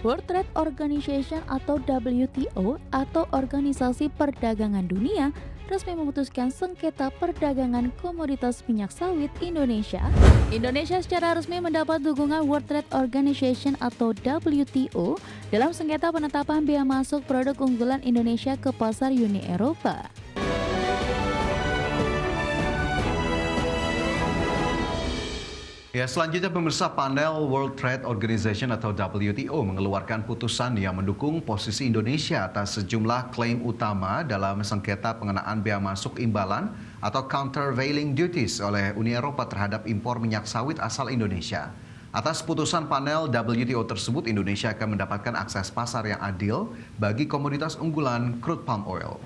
World Trade Organization atau WTO atau Organisasi Perdagangan Dunia resmi memutuskan sengketa perdagangan komoditas minyak sawit Indonesia. Indonesia secara resmi mendapat dukungan World Trade Organization atau WTO dalam sengketa penetapan bea masuk produk unggulan Indonesia ke pasar Uni Eropa. Ya, selanjutnya pemirsa, panel World Trade Organization atau WTO mengeluarkan putusan yang mendukung posisi Indonesia atas sejumlah klaim utama dalam sengketa pengenaan bea masuk imbalan atau countervailing duties oleh Uni Eropa terhadap impor minyak sawit asal Indonesia. Atas putusan panel WTO tersebut, Indonesia akan mendapatkan akses pasar yang adil bagi komoditas unggulan crude palm oil.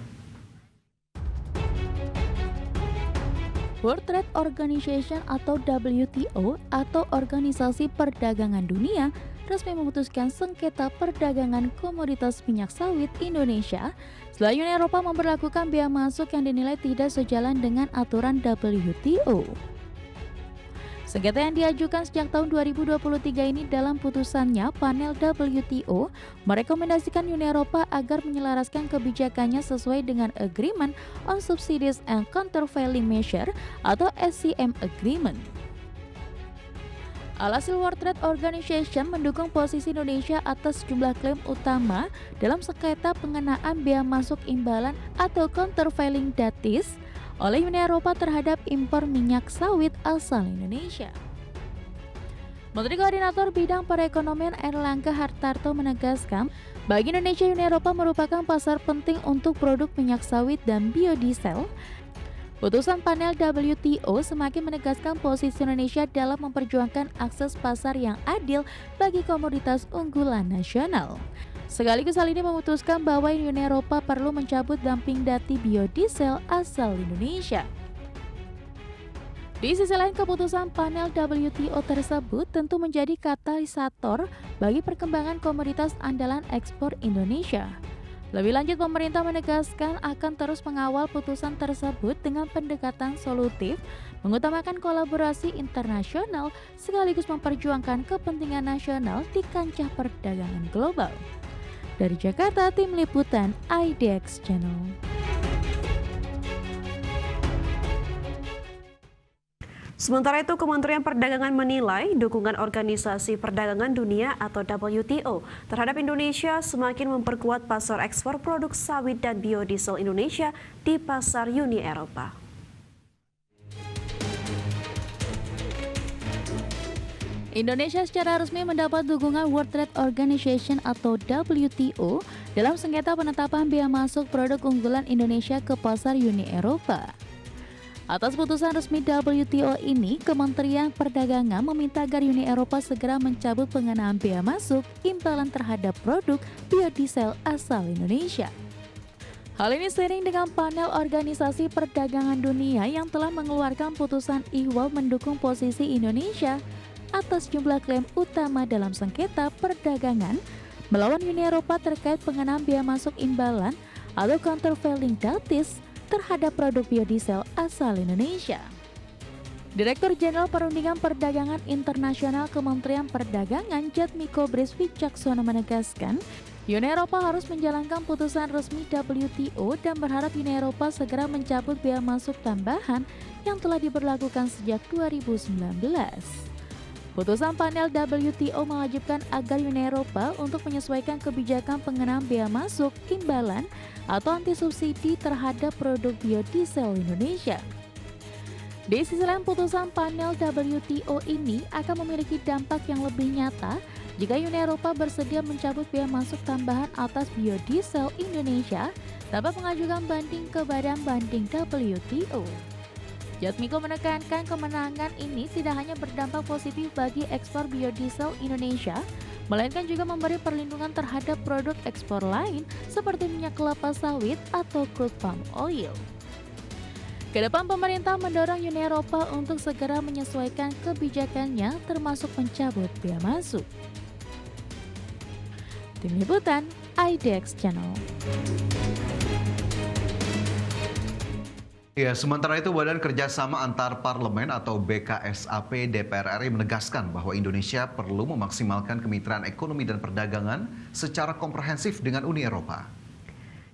World Trade Organization atau WTO atau Organisasi Perdagangan Dunia resmi memutuskan sengketa perdagangan komoditas minyak sawit Indonesia setelah Uni Eropa memberlakukan bea masuk yang dinilai tidak sejalan dengan aturan WTO. Sengketa yang diajukan sejak tahun 2023 ini dalam putusannya, panel WTO merekomendasikan Uni Eropa agar menyelaraskan kebijakannya sesuai dengan Agreement on Subsidies and Countervailing Measure atau SCM Agreement. Alhasil, World Trade Organization mendukung posisi Indonesia atas sejumlah klaim utama dalam sengketa pengenaan bea masuk imbalan atau countervailing duties oleh Uni Eropa terhadap impor minyak sawit asal Indonesia. Menteri Koordinator Bidang Perekonomian Airlangga Hartarto menegaskan, bagi Indonesia Uni Eropa merupakan pasar penting untuk produk minyak sawit dan biodiesel. Putusan panel WTO semakin menegaskan posisi Indonesia dalam memperjuangkan akses pasar yang adil bagi komoditas unggulan nasional. Sekaligus hal ini memutuskan bahwa Uni Eropa perlu mencabut dumping dati biodiesel asal Indonesia. Di sisi lain, keputusan panel WTO tersebut tentu menjadi katalisator bagi perkembangan komoditas andalan ekspor Indonesia. Lebih lanjut, pemerintah menegaskan akan terus mengawal putusan tersebut dengan pendekatan solutif, mengutamakan kolaborasi internasional sekaligus memperjuangkan kepentingan nasional di kancah perdagangan global. Dari Jakarta, Tim Liputan IDX Channel. Sementara itu, Kementerian Perdagangan menilai dukungan Organisasi Perdagangan Dunia atau WTO terhadap Indonesia semakin memperkuat pasar ekspor produk sawit dan biodiesel Indonesia di pasar Uni Eropa. Indonesia secara resmi mendapat dukungan World Trade Organization atau WTO dalam sengketa penetapan bea masuk produk unggulan Indonesia ke pasar Uni Eropa. Atas putusan resmi WTO ini, Kementerian Perdagangan meminta agar Uni Eropa segera mencabut pengenaan bea masuk imbalan terhadap produk biodiesel asal Indonesia. Hal ini seiring dengan panel Organisasi Perdagangan Dunia yang telah mengeluarkan putusan ihwal mendukung posisi Indonesia atas jumlah klaim utama dalam sengketa perdagangan melawan Uni Eropa terkait pengenaan bea masuk imbalan atau countervailing duties terhadap produk biodiesel asal Indonesia. Direktur Jenderal Perundingan Perdagangan Internasional Kementerian Perdagangan Jatmiko Bris Wicaksono menegaskan, Uni Eropa harus menjalankan putusan resmi WTO dan berharap Uni Eropa segera mencabut bea masuk tambahan yang telah diberlakukan sejak 2019. Putusan panel WTO mewajibkan agar Uni Eropa untuk menyesuaikan kebijakan pengenaan bea masuk imbalan atau anti subsidi terhadap produk biodiesel Indonesia. Di sisi lain, putusan panel WTO ini akan memiliki dampak yang lebih nyata jika Uni Eropa bersedia mencabut bea masuk tambahan atas biodiesel Indonesia tanpa mengajukan banding ke Badan Banding WTO. Jatmiko menekankan kemenangan ini tidak hanya berdampak positif bagi ekspor biodiesel Indonesia, melainkan juga memberi perlindungan terhadap produk ekspor lain seperti minyak kelapa sawit atau crude palm oil. Kedepan, pemerintah mendorong Uni Eropa untuk segera menyesuaikan kebijakannya termasuk mencabut bea masuk. Tim Liputan IDX Channel. Ya, sementara itu Badan Kerjasama Antar Parlemen atau BKSAP DPR RI menegaskan bahwa Indonesia perlu memaksimalkan kemitraan ekonomi dan perdagangan secara komprehensif dengan Uni Eropa.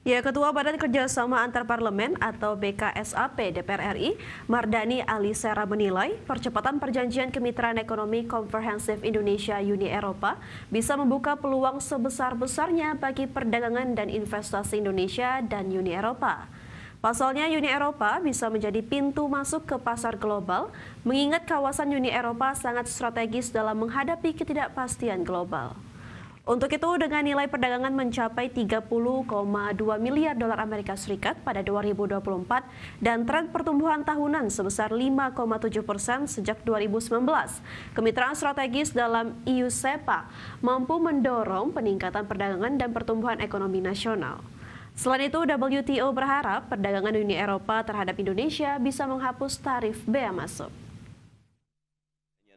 Ya, Ketua Badan Kerjasama Antar Parlemen atau BKSAP DPR RI, Mardani Alisera menilai percepatan perjanjian kemitraan ekonomi komprehensif Indonesia-Uni Eropa bisa membuka peluang sebesar-besarnya bagi perdagangan dan investasi Indonesia dan Uni Eropa. Pasalnya Uni Eropa bisa menjadi pintu masuk ke pasar global, mengingat kawasan Uni Eropa sangat strategis dalam menghadapi ketidakpastian global. Untuk itu, dengan nilai perdagangan mencapai 30,2 miliar dolar Amerika Serikat pada 2024 dan tren pertumbuhan tahunan sebesar 5,7% sejak 2019, kemitraan strategis dalam EU-SEPA mampu mendorong peningkatan perdagangan dan pertumbuhan ekonomi nasional. Selain itu, WTO berharap perdagangan Uni Eropa terhadap Indonesia bisa menghapus tarif bea masuk.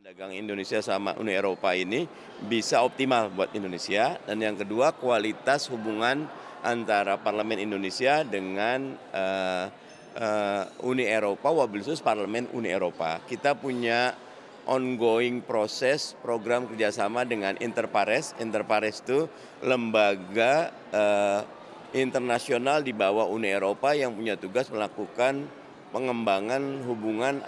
Dagang Indonesia sama Uni Eropa ini bisa optimal buat Indonesia, dan yang kedua kualitas hubungan antara Parlemen Indonesia dengan Uni Eropa, wabil khusus Parlemen Uni Eropa. Kita punya ongoing proses program kerjasama dengan Interpares. Interpares itu lembaga internasional di bawah Uni Eropa yang punya tugas melakukan pengembangan hubungan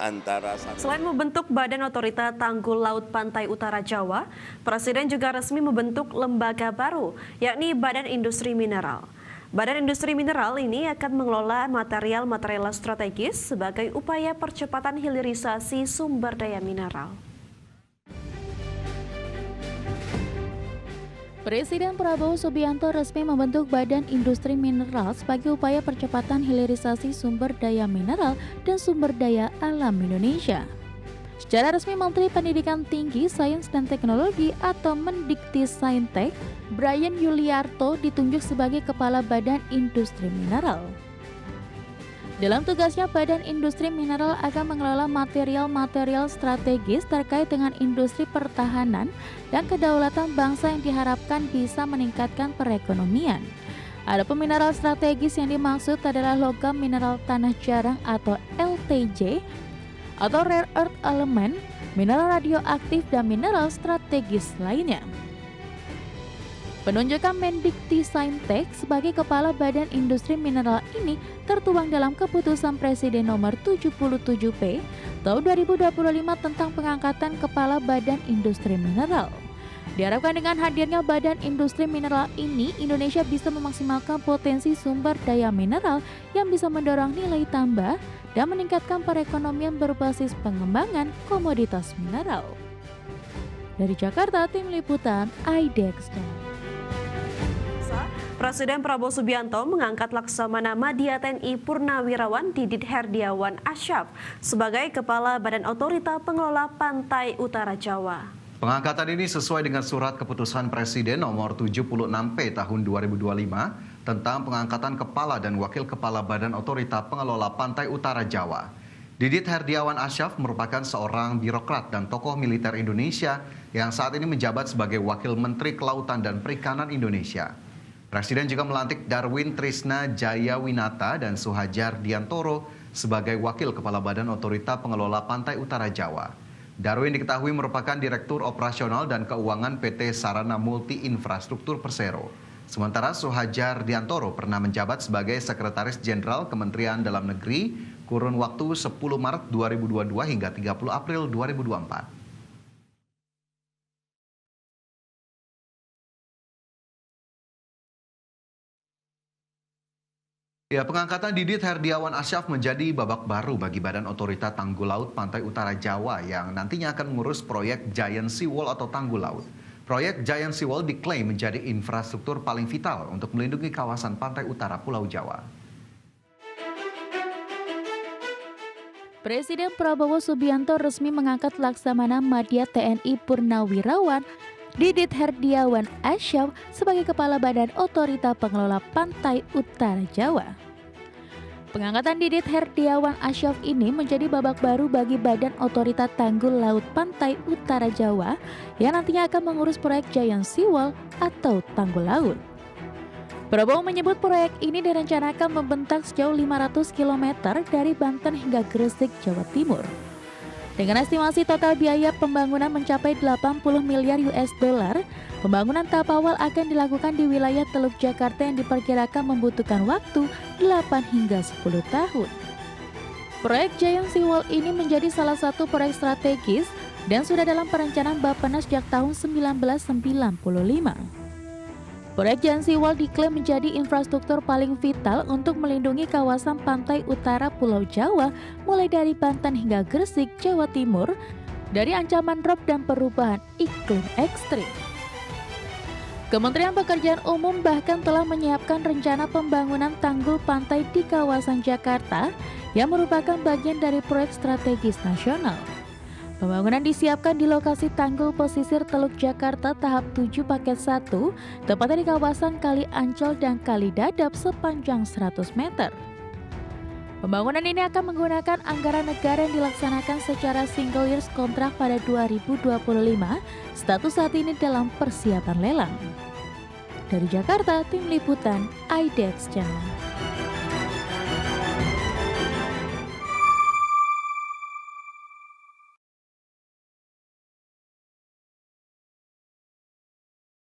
antara. Selain membentuk Badan Otorita Tanggul Laut Pantai Utara Jawa, Presiden juga resmi membentuk lembaga baru, yakni Badan Industri Mineral. Badan Industri Mineral ini akan mengelola material-material strategis sebagai upaya percepatan hilirisasi sumber daya mineral. Presiden Prabowo Subianto resmi membentuk Badan Industri Mineral sebagai upaya percepatan hilirisasi sumber daya mineral dan sumber daya alam Indonesia. Secara resmi, Menteri Pendidikan Tinggi, Sains dan Teknologi atau Mendikti-Saintek, Bryan Yuliarto ditunjuk sebagai Kepala Badan Industri Mineral. Dalam tugasnya, Badan Industri Mineral akan mengelola material-material strategis terkait dengan industri pertahanan dan kedaulatan bangsa yang diharapkan bisa meningkatkan perekonomian. Adapun mineral strategis yang dimaksud adalah logam mineral tanah jarang atau LTJ, atau rare earth element, mineral radioaktif, dan mineral strategis lainnya. Penunjukan Mendikti-Saintek sebagai Kepala Badan Industri Mineral ini tertuang dalam Keputusan Presiden Nomor 77P Tahun 2025 tentang pengangkatan Kepala Badan Industri Mineral. Diharapkan dengan hadirnya Badan Industri Mineral ini, Indonesia bisa memaksimalkan potensi sumber daya mineral yang bisa mendorong nilai tambah dan meningkatkan perekonomian berbasis pengembangan komoditas mineral. Dari Jakarta, Tim Liputan IDEX. Presiden Prabowo Subianto mengangkat Laksamana Madya TNI Purnawirawan Didit Herdiawan Asyaf sebagai Kepala Badan Otorita Pengelola Pantai Utara Jawa. Pengangkatan ini sesuai dengan surat keputusan Presiden nomor 76P tahun 2025 tentang pengangkatan Kepala dan Wakil Kepala Badan Otorita Pengelola Pantai Utara Jawa. Didit Herdiawan Asyaf merupakan seorang birokrat dan tokoh militer Indonesia yang saat ini menjabat sebagai Wakil Menteri Kelautan dan Perikanan Indonesia. Presiden juga melantik Darwin Trisna Jayawinata dan Suhajar Diantoro sebagai Wakil Kepala Badan Otorita Pengelola Pantai Utara Jawa. Darwin diketahui merupakan Direktur Operasional dan Keuangan PT Sarana Multi Infrastruktur Persero. Sementara Suhajar Diantoro pernah menjabat sebagai Sekretaris Jenderal Kementerian Dalam Negeri kurun waktu 10 Maret 2022 hingga 30 April 2024. Ya, pengangkatan Didit Herdiawan Asyaf menjadi babak baru bagi Badan Otorita Tanggul Laut Pantai Utara Jawa yang nantinya akan mengurus proyek Giant Seawall atau Tanggul Laut. Proyek Giant Seawall diklaim menjadi infrastruktur paling vital untuk melindungi kawasan pantai utara Pulau Jawa. Presiden Prabowo Subianto resmi mengangkat Laksamana Madya TNI Purnawirawan Didit Herdiawan Asyaf sebagai Kepala Badan Otorita Pengelola Pantai Utara Jawa. Pengangkatan Didit Herdiawan Asyaf ini menjadi babak baru bagi Badan Otorita Tanggul Laut Pantai Utara Jawa yang nantinya akan mengurus proyek Giant Seawall atau Tanggul Laut. Prabowo menyebut proyek ini direncanakan membentang sejauh 500 km dari Banten hingga Gresik, Jawa Timur. Dengan estimasi total biaya pembangunan mencapai 80 miliar US dollar, pembangunan tahap awal akan dilakukan di wilayah Teluk Jakarta yang diperkirakan membutuhkan waktu 8 hingga 10 tahun. Proyek Giant Seawall ini menjadi salah satu proyek strategis dan sudah dalam perencanaan Bappenas sejak tahun 1995. Proyek Giant Seawall diklaim menjadi infrastruktur paling vital untuk melindungi kawasan pantai utara Pulau Jawa mulai dari Banten hingga Gresik, Jawa Timur dari ancaman rob dan perubahan iklim ekstrim. Kementerian Pekerjaan Umum bahkan telah menyiapkan rencana pembangunan tanggul pantai di kawasan Jakarta yang merupakan bagian dari proyek strategis nasional. Pembangunan disiapkan di lokasi tanggul pesisir Teluk Jakarta tahap 7 paket 1, tepatnya di kawasan Kali Ancol dan Kali Dadap sepanjang 100 meter. Pembangunan ini akan menggunakan anggaran negara yang dilaksanakan secara single years kontrak pada 2025, status saat ini dalam persiapan lelang. Dari Jakarta, Tim Liputan, IDX Channel.